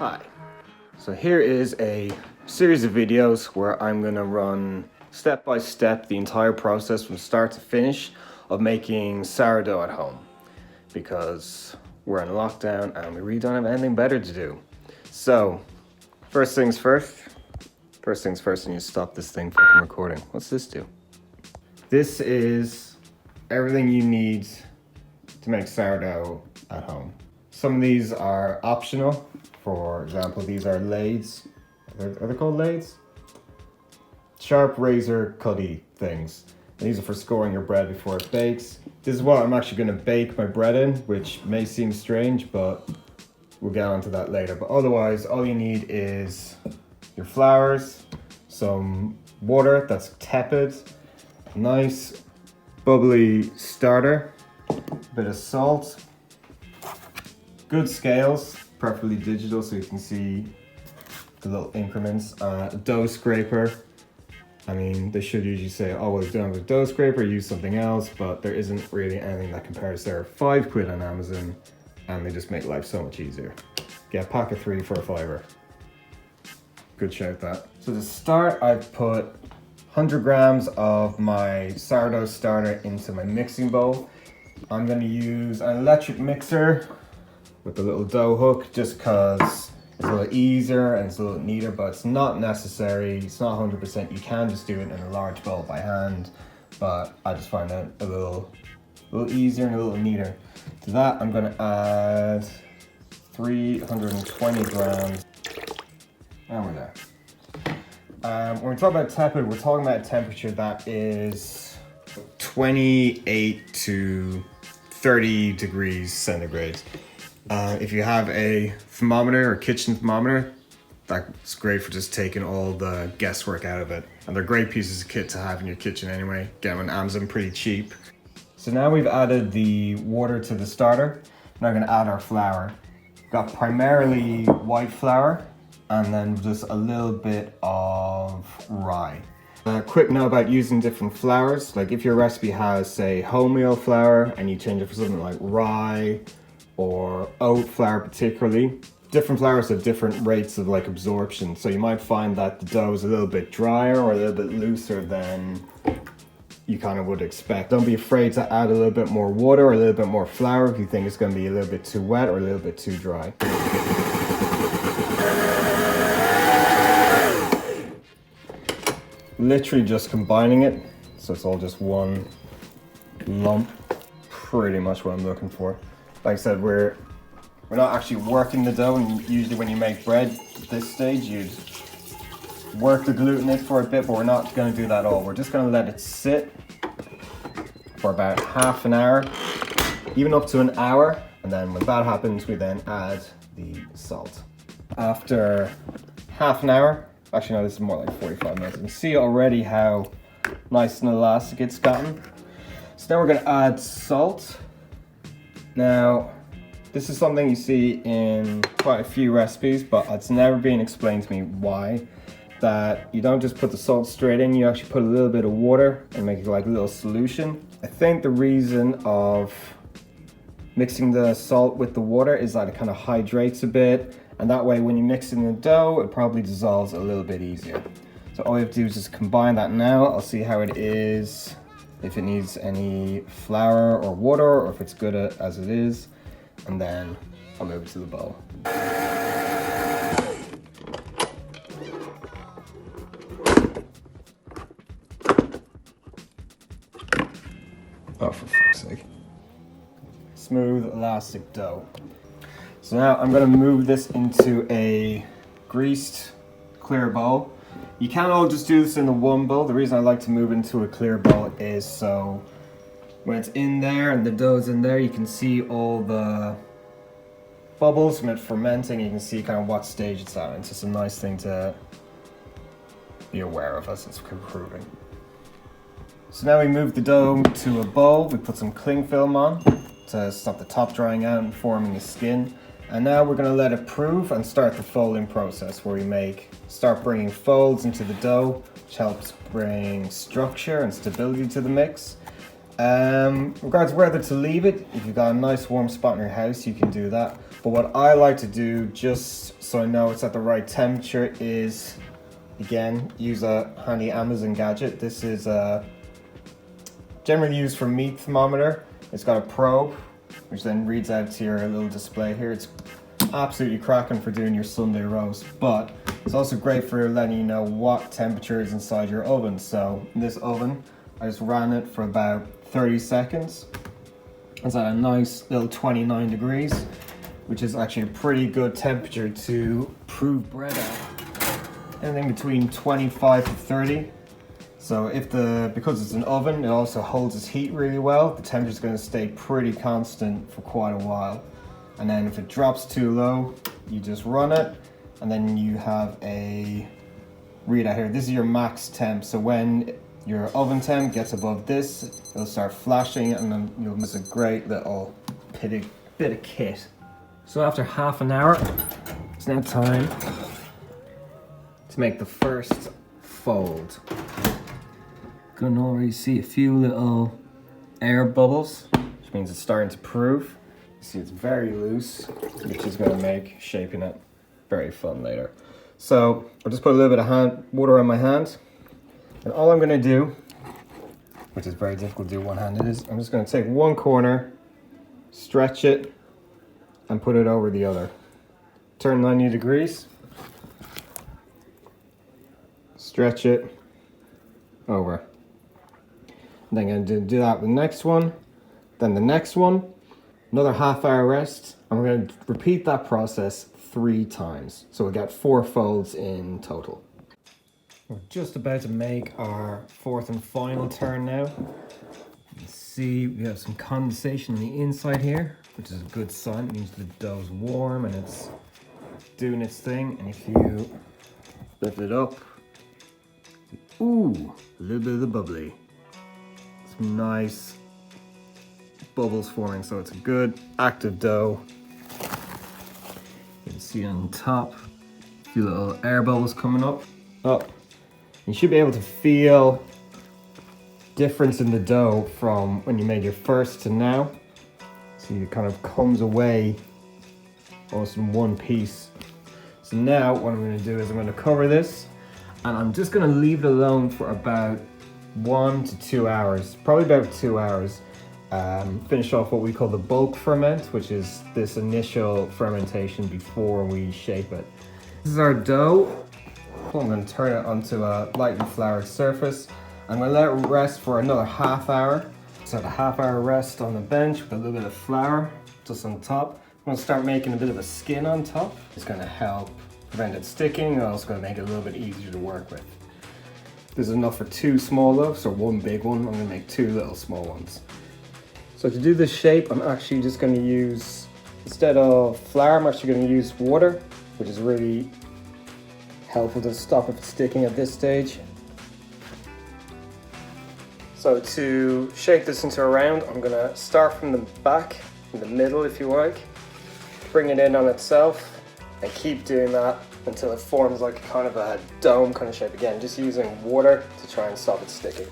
Hi. So here is a series of videos where I'm going to run step by step the entire process from start to finish of making sourdough at home, because we're in lockdown and we really don't have anything better to do. So first things first, I need to stop this thing fucking recording. What's this do? This is everything you need to make sourdough at home. Some of these are optional. For example, these are lathes. Are they called lathes? Sharp razor cutty things. And these are for scoring your bread before it bakes. This is what I'm actually going to bake my bread in, which may seem strange, but we'll get onto that later. But otherwise, all you need is your flours, some water that's tepid, a nice bubbly starter, a bit of salt, good scales, preferably digital so you can see the little increments, a dough scraper. I mean, they should usually say, oh, well, you don't have a dough scraper, use something else, but there isn't really anything that compares. There are £5 on Amazon and they just make life so much easier. Get a pack of 3 for £5. Good shout that. So to start, I've put 100 grams of my sourdough starter into my mixing bowl. I'm going to use an electric mixer with a little dough hook just because it's a little easier and it's a little neater, but it's not necessary. It's not 100%. You can just do it in a large bowl by hand, but I just find it a little easier and a little neater. To that, I'm going to add 320 grams. And we're there. When we talk about tepid, we're talking about a temperature that is 28 to 30 degrees centigrade. If you have a thermometer or kitchen thermometer, that's great for just taking all the guesswork out of it. And they're great pieces of kit to have in your kitchen anyway. Get them on Amazon pretty cheap. So now we've added the water to the starter. Now we're going to add our flour. Got primarily white flour and then just a little bit of rye. Quick note about using different flours. Like if your recipe has, say, wholemeal flour and you change it for something like rye or oat flour particularly, different flours have different rates of like absorption. So you might find that the dough is a little bit drier or a little bit looser than you kind of would expect. Don't be afraid to add a little bit more water or a little bit more flour if you think it's going to be a little bit too wet or a little bit too dry. Literally just combining it, so it's all just one lump. Pretty much what I'm looking for. Like I said, we're not actually working the dough, and usually when you make bread at this stage, you'd work the gluten in for a bit, but we're not going to do that at all. We're just going to let it sit for about half an hour, even up to an hour, and then when that happens, we then add the salt. After half an hour, actually no, this is more like 45 minutes, you can see already how nice and elastic it's gotten. So now we're going to add salt. Now, this is something you see in quite a few recipes, but it's never been explained to me why. That you don't just put the salt straight in, you actually put a little bit of water and make it like a little solution. I think the reason of mixing the salt with the water is that it kind of hydrates a bit, and that way when you mix in the dough, it probably dissolves a little bit easier. So all you have to do is just combine that now. I'll see how it is, if it needs any flour or water, or if it's good as it is, and then I'll move it to the bowl. Oh, for fuck's sake. Smooth, elastic dough. So now I'm going to move this into a greased, clear bowl. You can't all just do this in the one bowl. The reason I like to move into a clear bowl is so when it's in there and the dough's in there, you can see all the bubbles from it fermenting. You can see kind of what stage it's at. It's just a nice thing to be aware of as it's improving. So now we move the dough to a bowl. We put some cling film on to stop the top drying out and forming a skin. And now we're going to let it proof and start the folding process where we start bringing folds into the dough, which helps bring structure and stability to the mix. Regards whether to leave it, if you've got a nice warm spot in your house, you can do that. But what I like to do, just so I know it's at the right temperature, is again use a handy Amazon gadget. This is generally used for meat thermometer. It's got a probe which then reads out to your little display here. It's absolutely cracking for doing your Sunday roast, but it's also great for letting you know what temperature is inside your oven. So in this oven, I just ran it for about 30 seconds. It's at a nice little 29 degrees, which is actually a pretty good temperature to prove bread at. Anything between 25 to 30. So because it's an oven, it also holds its heat really well. The temperature is going to stay pretty constant for quite a while. And then if it drops too low, you just run it, and then you have a readout here. This is your max temp. So when your oven temp gets above this, it'll start flashing, and then you'll miss a great little bit of kit. So after half an hour, it's now time to make the first fold. You can already see a few little air bubbles, which means it's starting to prove. You see it's very loose, which is going to make shaping it very fun later. So I'll just put a little bit of water on my hand, and all I'm going to do, which is very difficult to do one-handed, is I'm just going to take one corner, stretch it, and put it over the other. Turn 90 degrees, stretch it over. And then I'm going to do that with the next one, then the next one, another half-hour rest. I'm going to repeat that process 3 times. So we'll get 4 folds in total. We're just about to make our 4th and final turn now. You can see we have some condensation on the inside here, which is a good sign. It means the dough's warm and it's doing its thing. And if you lift it up, ooh, a little bit of the bubbly. Some nice bubbles forming, so it's a good active dough. You can see on top a few little air bubbles coming up. You should be able to feel difference in the dough from when you made your first to now. See, it kind of comes away almost in one piece. So now what I'm going to do is I'm going to cover this, and I'm just going to leave it alone for about 1 to 2 hours, probably about 2 hours. Finish off what we call the bulk ferment, which is this initial fermentation before we shape it. This is our dough. I'm going to turn it onto a lightly floured surface. I'm going to let it rest for another half hour. So a half-hour rest on the bench with a little bit of flour just on top. I'm going to start making a bit of a skin on top. It's going to help prevent it sticking, and also going to make it a little bit easier to work with. This is enough for 2 small loaves or 1 big one. I'm going to make 2 little small ones. So to do this shape, I'm actually just going to use, instead of flour, I'm actually going to use water, which is really helpful to stop it sticking at this stage. So to shape this into a round, I'm going to start from the back, in the middle if you like, bring it in on itself, and keep doing that until it forms like a kind of a dome kind of shape. Again, just using water to try and stop it sticking.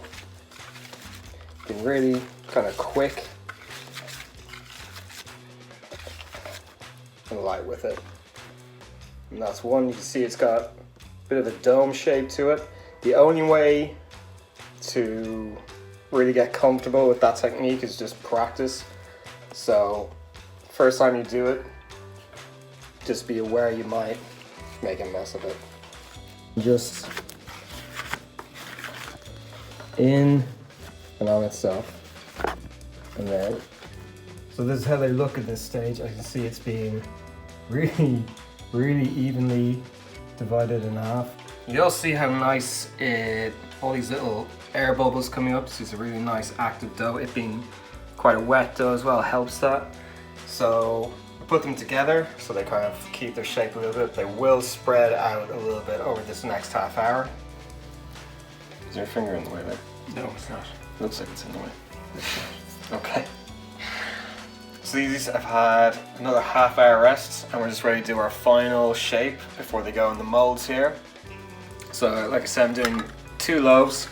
Being really kind of quick and light with it. And that's one. You can see it's got a bit of a dome shape to it. The only way to really get comfortable with that technique is just practice. So first time you do it, just be aware you might make a mess of it. Just in and on itself. And then, so this is how they look at this stage. I can see it's being really evenly divided in half. You'll see how nice all these little air bubbles coming up. This is a really nice active dough. It being quite a wet dough as well helps that. So put them together so they kind of keep their shape a little bit. They will spread out a little bit over this next half hour. Is your finger in the way there? No, it's not. It looks like it's in the way. Okay. So these have had another half-hour rest, and we're just ready to do our final shape before they go in the molds here. So like I said, I'm doing 2 loaves.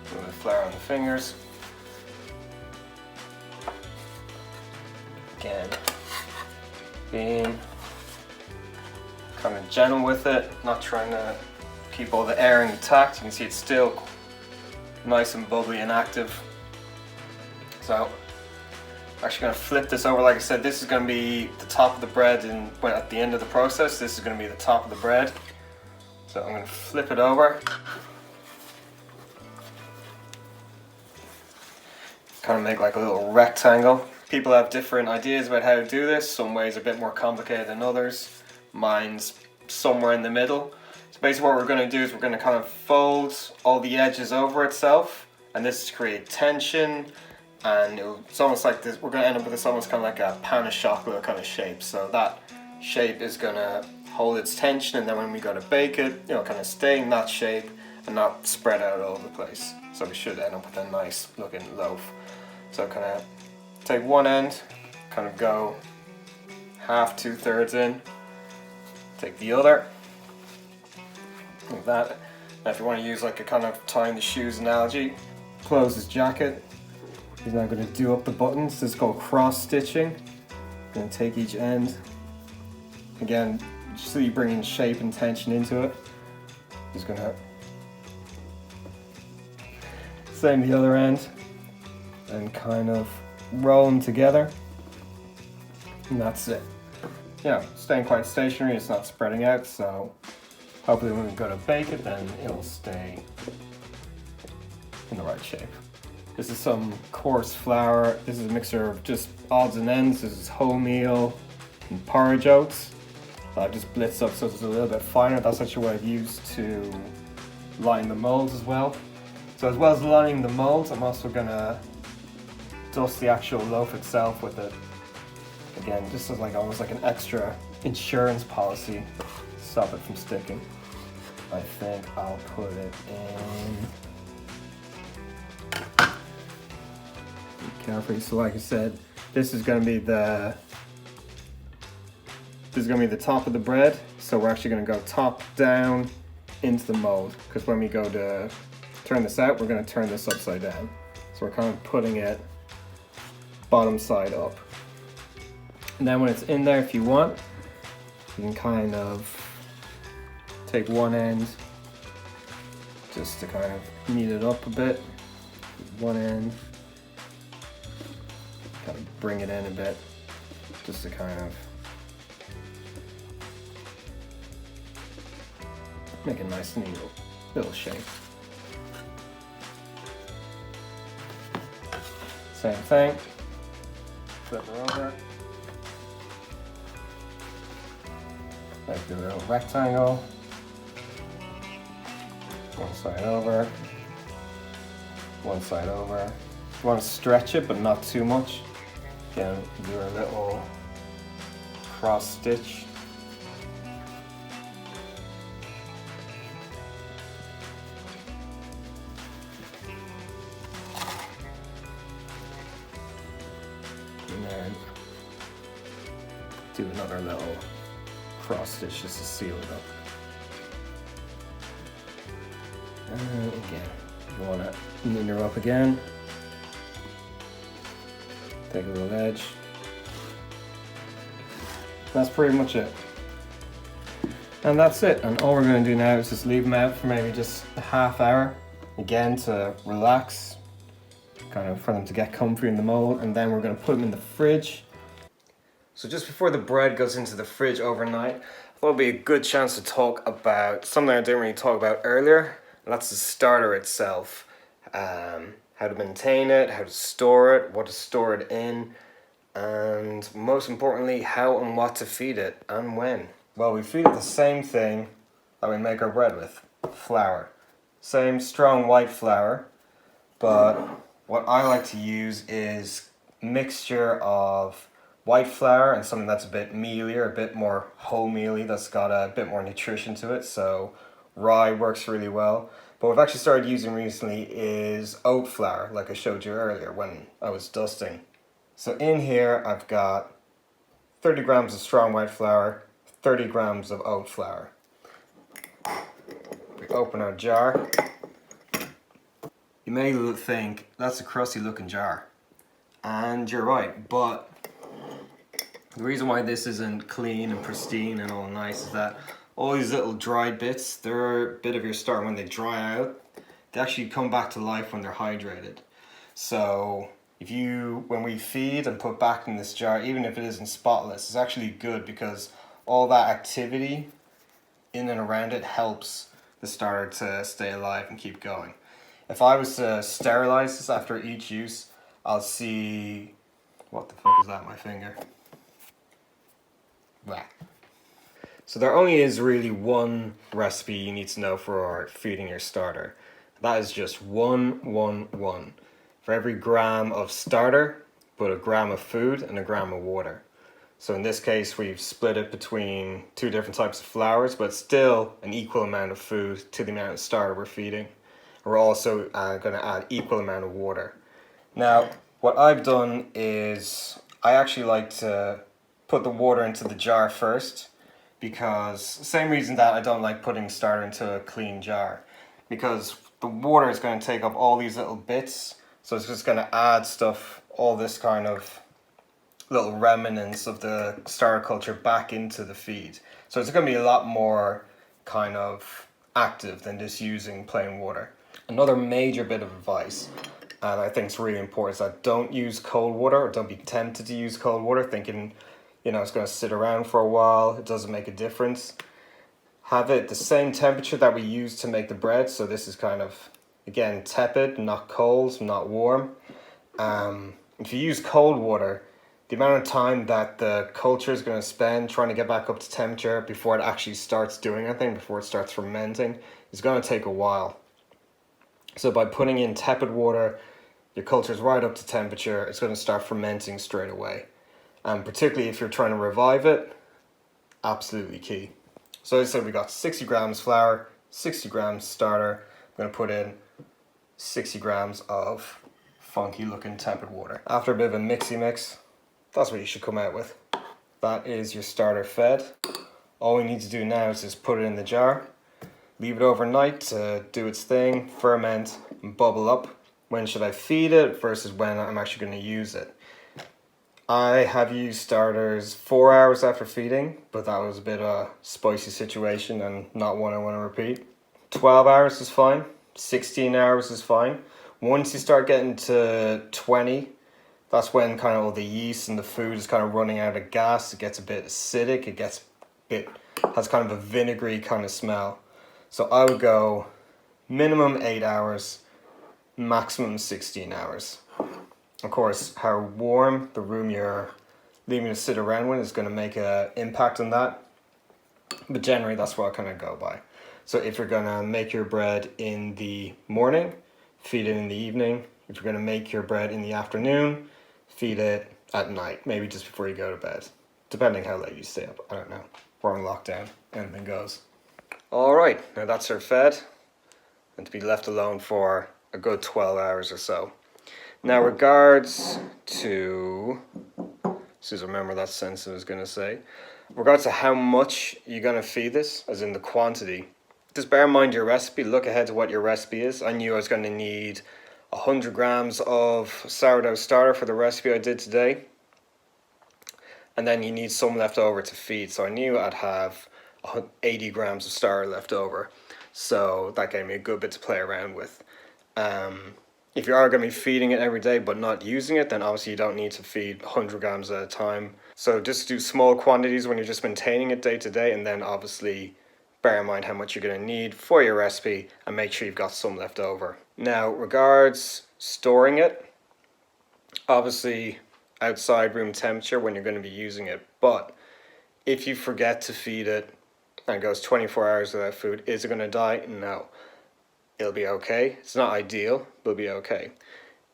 A little bit of flour on the fingers. Again, Being kind of gentle with it, not trying to keep all the air intact. You can see it's still nice and bubbly and active. So I'm actually going to flip this over. Like I said, this is going to be the top of the bread, and when at the end of the process, this is going to be the top of the bread. So I'm going to flip it over. Kind of make like a little rectangle. People have different ideas about how to do this. Some ways are a bit more complicated than others. Mine's somewhere in the middle. So basically what we're going to do is we're going to kind of fold all the edges over itself, and this is to create tension, and it's almost like this. We're going to end up with this almost kind of like a pan of chocolate kind of shape. So that shape is going to hold its tension, and then when we go to bake it, you know, kind of stay in that shape and not spread out all over the place. So we should end up with a nice looking loaf. So kind of take one end, kind of go half, 2/3 in, take the other, like that. Now if you want to use like a kind of tying the shoes analogy, close his jacket. He's now going to do up the buttons. This is called cross stitching. Going to take each end. Again, just so you bring in shape and tension into it. He's going to same the other end and kind of roll them together. And that's it. Yeah, staying quite stationary, it's not spreading out, so hopefully when we go to bake it, then it'll stay in the right shape. This is some coarse flour. This is a mixture of just odds and ends. This is wholemeal and porridge oats. I've just blitzed up so it's a little bit finer. That's actually what I've used to line the molds as well. So as well as lining the molds, I'm also gonna dust the actual loaf itself with it. Again, just as like almost like an extra insurance policy to stop it from sticking. I think I'll put it in. Be careful. So like I said, this is gonna be the top of the bread. So we're actually gonna go top down into the mold, because when we go to turn this out, we're gonna turn this upside down. So we're kind of putting it bottom side up. And then when it's in there, if you want, you can kind of take one end just to kind of knead it up a bit. One end, kind of bring it in a bit, just to kind of make a nice neat little shape. Same thing, flip it over, make a little rectangle, one side over, one side over. You want to stretch it, but not too much. Again, do a little cross stitch. And then do another little cross stitch just to seal it up. And again, you want to neaten her up again. Take a little edge. That's pretty much it. And that's it. And all we're going to do now is just leave them out for maybe just a half hour. Again, to relax, kind of for them to get comfy in the mold. And then we're going to put them in the fridge. So just before the bread goes into the fridge overnight, I thought it'd be a good chance to talk about something I didn't really talk about earlier. And that's the starter itself. How to maintain it, how to store it, what to store it in, and most importantly, how and what to feed it and when. Well, we feed it the same thing that we make our bread with, flour. Same strong white flour, but what I like to use is a mixture of white flour and something that's a bit mealier, a bit more wholemealy, that's got a bit more nutrition to it, so rye works really well. But what I've actually started using recently is oat flour, like I showed you earlier when I was dusting. So in here I've got 30 grams of strong white flour, 30 grams of oat flour. We open our jar. You may think that's a crusty looking jar. And you're right, but The reason why this isn't clean and pristine and all nice is that all these little dried bits, they're a bit of your starter. When they dry out, they actually come back to life when they're hydrated. So when we feed and put back in this jar, even if it isn't spotless, it's actually good because all that activity in and around it helps the starter to stay alive and keep going. If I was to sterilize this after each use, I'll see, what the fuck is that, my finger? Blah. So there only is really one recipe you need to know for feeding your starter. That is just 1-1-1. For every gram of starter, put a gram of food and a gram of water. So in this case, we've split it between two different types of flours, but still an equal amount of food to the amount of starter we're feeding. We're also going to add equal amount of water. Now, what I've done is I actually like to put the water into the jar first, because same reason that I don't like putting starter into a clean jar, because the water is going to take up all these little bits, so it's just going to add stuff, all this kind of little remnants of the starter culture back into the feed. So it's going to be a lot more kind of active than just using plain water. Another major bit of advice, and I think it's really important, is that don't use cold water, or don't be tempted to use cold water thinking, it's going to sit around for a while, it doesn't make a difference. Have it the same temperature that we use to make the bread, so this is kind of, again, tepid, not cold, not warm. If you use cold water, the amount of time that the culture is going to spend trying to get back up to temperature before it actually starts doing anything, before it starts fermenting, is going to take a while. So by putting in tepid water, your culture is right up to temperature, it's going to start fermenting straight away. And particularly if you're trying to revive it, absolutely key. So as I said, we got 60 grams flour, 60 grams starter. I'm going to put in 60 grams of funky looking tepid water. After a bit of a mixy mix, that's what you should come out with. That is your starter fed. All we need to do now is just put it in the jar, leave it overnight to do its thing, ferment, and bubble up. When should I feed it versus when I'm actually going to use it? I have used starters 4 hours after feeding, but that was a bit of a spicy situation and not one I want to repeat. 12 hours is fine, 16 hours is fine. Once you start getting to 20, that's when kind of all the yeast and the food is kind of running out of gas. It gets a bit acidic, has kind of a vinegary kind of smell. So I would go minimum 8 hours, maximum 16 hours. Of course, how warm the room you're leaving to sit around with is going to make an impact on that. But generally, that's what I kind of go by. So if you're going to make your bread in the morning, feed it in the evening. If you're going to make your bread in the afternoon, feed it at night, maybe just before you go to bed. Depending how late you stay up, I don't know. We're on lockdown, anything goes. All right, now that's her fed, and to be left alone for a good 12 hours or so. Now, regards to, just remember that sentence I was going to say, regards to how much you're going to feed this, as in the quantity, just bear in mind your recipe, look ahead to what your recipe is. I knew I was going to need 100 grams of sourdough starter for the recipe I did today, and then you need some left over to feed, so I knew I'd have 80 grams of starter left over, so that gave me a good bit to play around with. If you are going to be feeding it every day but not using it, then obviously you don't need to feed 100 grams at a time. So just do small quantities when you're just maintaining it day to day, and then obviously bear in mind how much you're going to need for your recipe and make sure you've got some left over. Now, regards storing it, obviously outside room temperature when you're going to be using it, but if you forget to feed it and it goes 24 hours without food, is it going to die? No. It'll be okay. It's not ideal, but it'll be okay.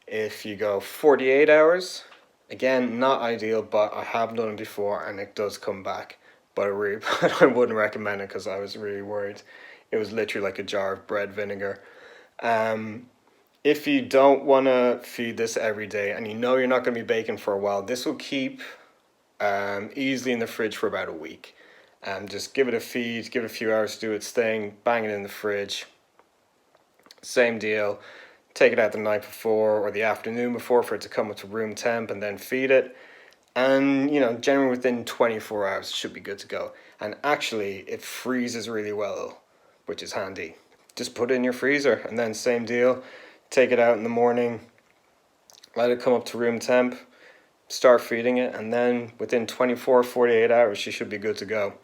If you go 48 hours, again, not ideal, but I have done it before and it does come back. But I wouldn't recommend it because I was really worried. It was literally like a jar of bread vinegar. If you don't want to feed this every day and you know you're not going to be baking for a while, this will keep easily in the fridge for about a week. Just give it a feed, give it a few hours to do its thing, bang it in the fridge. Same deal, take it out the night before or the afternoon before for it to come up to room temp and then feed it. And you know, generally within 24 hours it should be good to go. And actually it freezes really well, which is handy. Just put it in your freezer, and then same deal, take it out in the morning, let it come up to room temp, start feeding it, and then within 24-48 hours she should be good to go.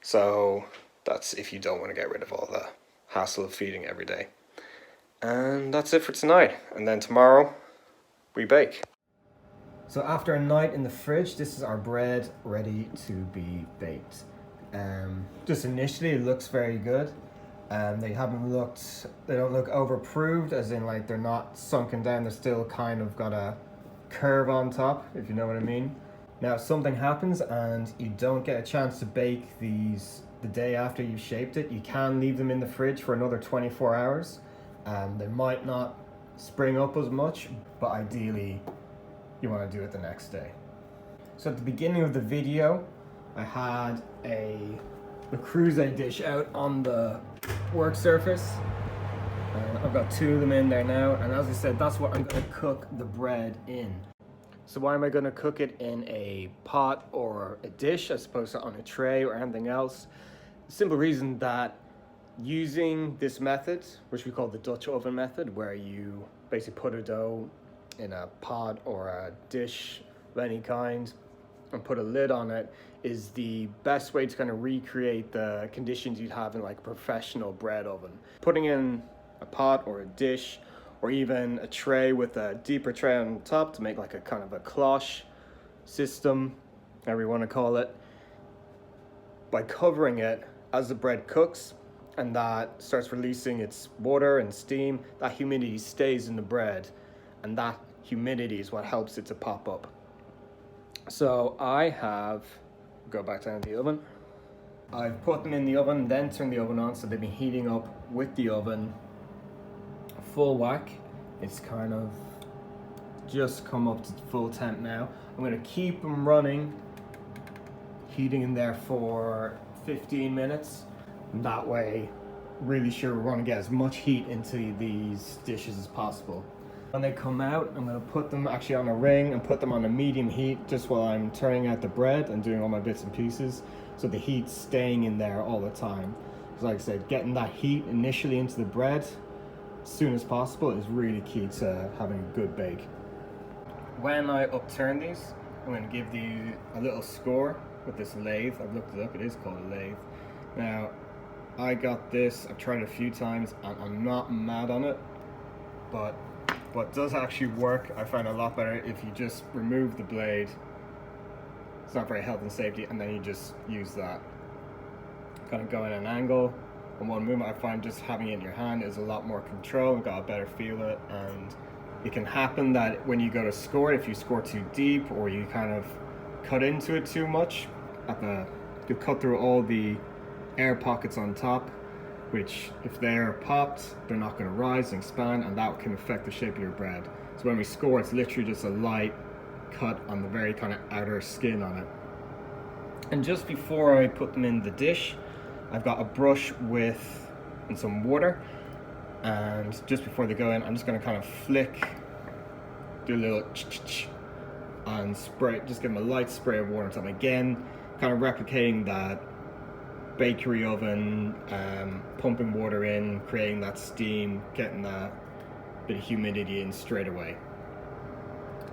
So that's if you don't want to get rid of all the hassle of feeding every day. And that's it for tonight, and then tomorrow we bake. So after a night in the fridge, this is our bread ready to be baked. Just initially it looks very good. They don't look overproved, as in like they're not sunken down, they're still kind of got a curve on top, if you know what I mean. Now if something happens and you don't get a chance to bake these the day after you shaped it, you can leave them in the fridge for another 24 hours. They might not spring up as much, but ideally you want to do it the next day. So at the beginning of the video, I had a cruise dish out on the work surface. I've got 2 of them in there now, and as I said, that's what I'm going to cook the bread in. So why am I going to cook it in a pot or a dish as opposed to on a tray or anything else? The simple reason that using this method, which we call the Dutch oven method, where you basically put a dough in a pot or a dish of any kind and put a lid on it, is the best way to kind of recreate the conditions you'd have in like a professional bread oven. Putting in a pot or a dish or even a tray with a deeper tray on top to make like a kind of a cloche system, however you want to call it, by covering it as the bread cooks and that starts releasing its water and steam, that humidity stays in the bread, and that humidity is what helps it to pop up. So go back down to the oven. I've put them in the oven, then turned the oven on, so they've been heating up with the oven full whack. It's kind of just come up to full temp now. I'm going to keep them running, heating in there for 15 minutes. And that way, really sure we're going to get as much heat into these dishes as possible. When they come out, I'm going to put them actually on a ring and put them on a medium heat just while I'm turning out the bread and doing all my bits and pieces, so the heat's staying in there all the time. Because like I said, getting that heat initially into the bread as soon as possible is really key to having a good bake. When I upturn these, I'm going to give these a little score with this lathe. I've looked it up, it is called a lathe. Now, I got this, I've tried it a few times and I'm not mad on it, but what does actually work, I find a lot better if you just remove the blade. It's not very health and safety, and then you just use that. Kind of go in an angle. And one movement, I find just having it in your hand is a lot more control, got a better feel of it, and it can happen that when you go to score it, if you score too deep or you kind of cut into it too much, you cut through all the air pockets on top, which if they're popped, they're not going to rise and expand, and that can affect the shape of your bread. So when we score, it's literally just a light cut on the very kind of outer skin on it. And just before I put them in the dish, I've got a brush and some water, and just before they go in, I'm just going to kind of flick, do a little and spray, just give them a light spray of water on top. Again, kind of replicating that bakery oven, pumping water in, creating that steam, getting that bit of humidity in straight away.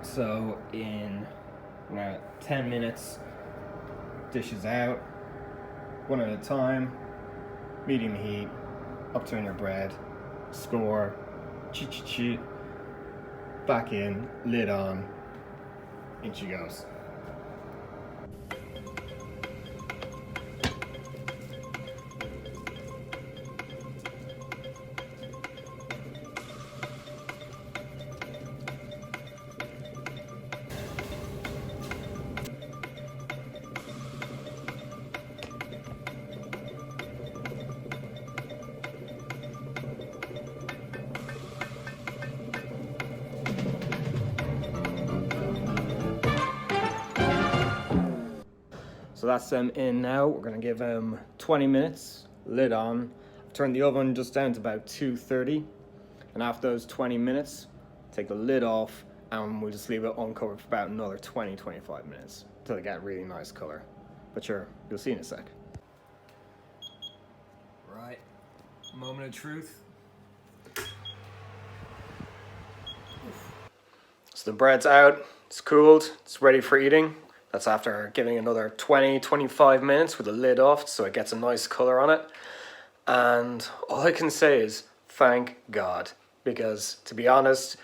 So in 10 minutes, dishes out, one at a time, medium heat, upturn your bread, score, back in, lid on, in she goes. So that's them in now. We're gonna give them 20 minutes, lid on. Turn the oven just down to about 230. And after those 20 minutes, take the lid off and we'll just leave it uncovered for about another 20-25 minutes until they get a really nice color. But sure, you'll see in a sec. Right, moment of truth. So the bread's out, it's cooled, it's ready for eating. That's after giving another 20-25 minutes with the lid off so it gets a nice color on it. And all I can say is thank God, because to be honest,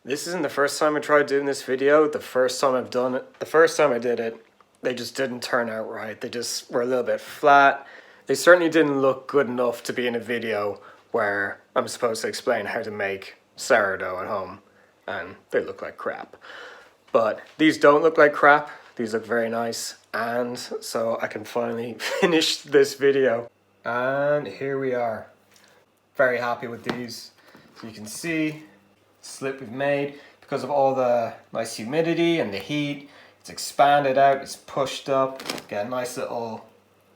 this isn't the first time I tried doing this video. The first time I did it, they just didn't turn out right. They just were a little bit flat. They certainly didn't look good enough to be in a video where I'm supposed to explain how to make sourdough at home, and they look like crap. But these don't look like crap. These look very nice, and so I can finally finish this video. And here we are. Very happy with these. So you can see the slip we've made. Because of all the nice humidity and the heat, it's expanded out, it's pushed up. Get a nice little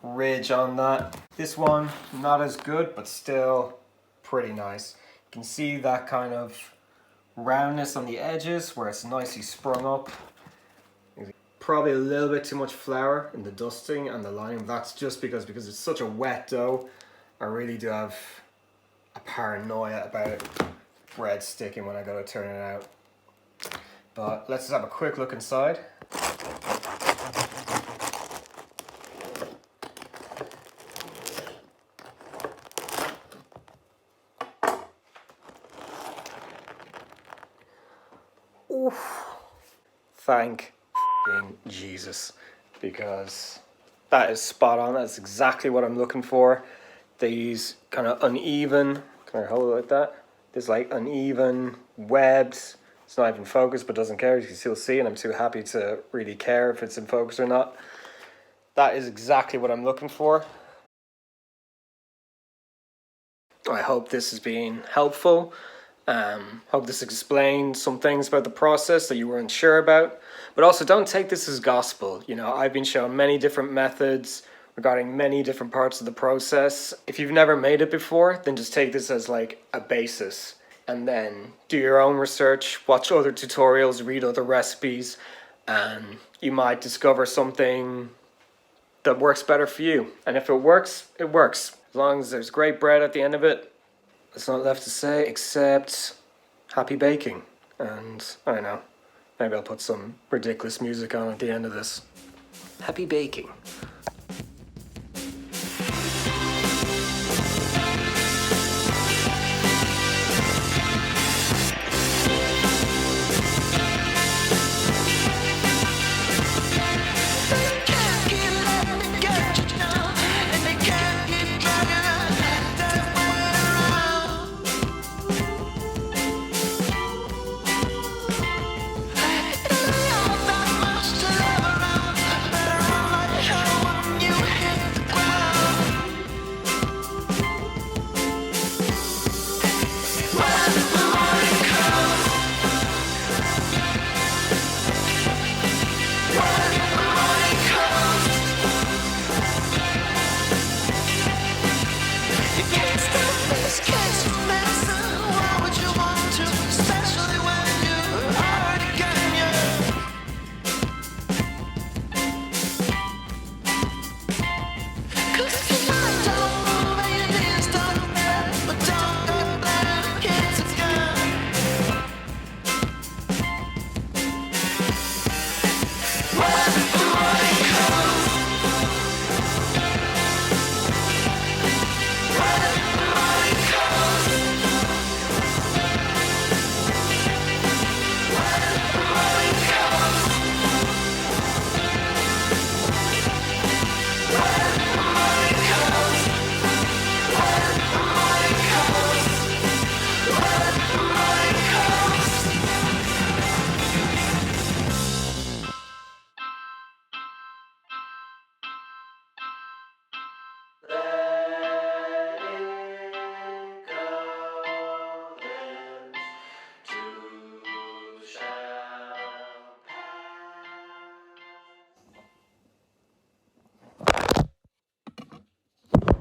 ridge on that. This one, not as good, but still pretty nice. You can see that kind of roundness on the edges where it's nicely sprung up. Probably a little bit too much flour in the dusting and the lining. That's just because it's such a wet dough. I really do have a paranoia about bread sticking when I go to turn it out. But let's just have a quick look inside. Oof. Thank Jesus, because that is spot on. That's exactly what I'm looking for. These kind of uneven, can I hold it like that? There's like uneven webs. It's not even focused, but doesn't care. You can still see, and I'm too happy to really care if it's in focus or not. That is exactly what I'm looking for. I hope this has been helpful. Hope this explained some things about the process that you weren't sure about. But also, don't take this as gospel. You know, I've been shown many different methods regarding many different parts of the process. If you've never made it before, then just take this as like a basis. And then do your own research, watch other tutorials, read other recipes, and you might discover something that works better for you. And if it works, it works. As long as there's great bread at the end of it, there's not left to say except happy baking. And I don't know, maybe I'll put some ridiculous music on at the end of this. Happy baking.